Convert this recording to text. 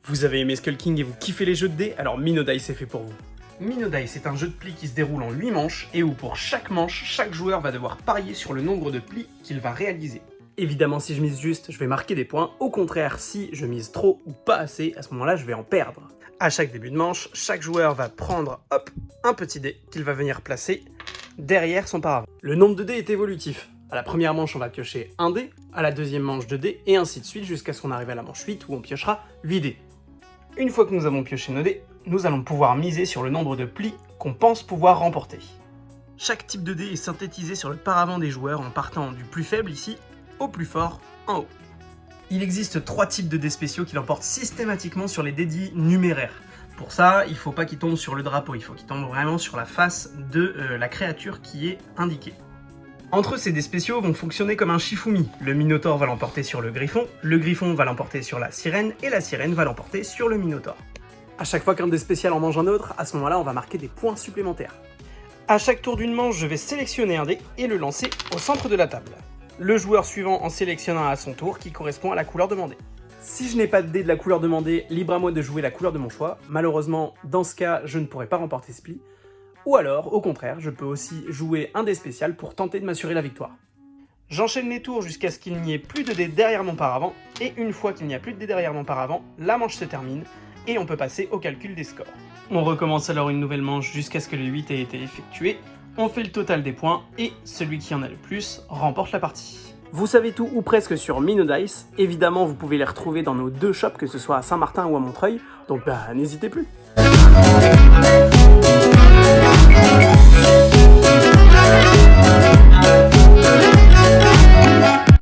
Vous avez aimé Skull King et vous kiffez les jeux de dés? Alors Mino Dice est fait pour vous. Mino Dice est un jeu de plis qui se déroule en 8 manches et où pour chaque manche, chaque joueur va devoir parier sur le nombre de plis qu'il va réaliser. Évidemment, si je mise juste, je vais marquer des points. Au contraire, si je mise trop ou pas assez, à ce moment-là, je vais en perdre. À chaque début de manche, chaque joueur va prendre, hop, un petit dé qu'il va venir placer derrière son paravent. Le nombre de dés est évolutif. À la première manche, on va piocher un dé, à la deuxième manche 2 dés, et ainsi de suite jusqu'à ce qu'on arrive à la manche 8 où on piochera 8 dés. Une fois que nous avons pioché nos dés, nous allons pouvoir miser sur le nombre de plis qu'on pense pouvoir remporter. Chaque type de dé est synthétisé sur le paravent des joueurs en partant du plus faible ici au plus fort en haut. Il existe 3 types de dés spéciaux qui l'emportent systématiquement sur les dés dits numéraires. Pour ça, il ne faut pas qu'ils tombent sur le drapeau, il faut qu'ils tombent vraiment sur la face de la créature qui est indiquée. Entre eux, ces dés spéciaux vont fonctionner comme un Shifumi. Le Minotaure va l'emporter sur le Griffon va l'emporter sur la Sirène, et la Sirène va l'emporter sur le Minotaure. À chaque fois qu'un dé spécial en mange un autre, à ce moment-là, on va marquer des points supplémentaires. À chaque tour d'une manche, je vais sélectionner un dé et le lancer au centre de la table. Le joueur suivant en sélectionnant à son tour qui correspond à la couleur demandée. Si je n'ai pas de dé de la couleur demandée, libre à moi de jouer la couleur de mon choix. Malheureusement, dans ce cas, je ne pourrai pas remporter ce pli. Ou alors, au contraire, je peux aussi jouer un dé spécial pour tenter de m'assurer la victoire. J'enchaîne les tours jusqu'à ce qu'il n'y ait plus de dés derrière mon paravent, et une fois qu'il n'y a plus de dés derrière mon paravent, la manche se termine, et on peut passer au calcul des scores. On recommence alors une nouvelle manche jusqu'à ce que le 8 ait été effectué, on fait le total des points, et celui qui en a le plus remporte la partie. Vous savez tout ou presque sur Mino Dice, évidemment vous pouvez les retrouver dans nos 2 shops, que ce soit à Saint-Martin ou à Montreuil, donc n'hésitez plus. Thank you.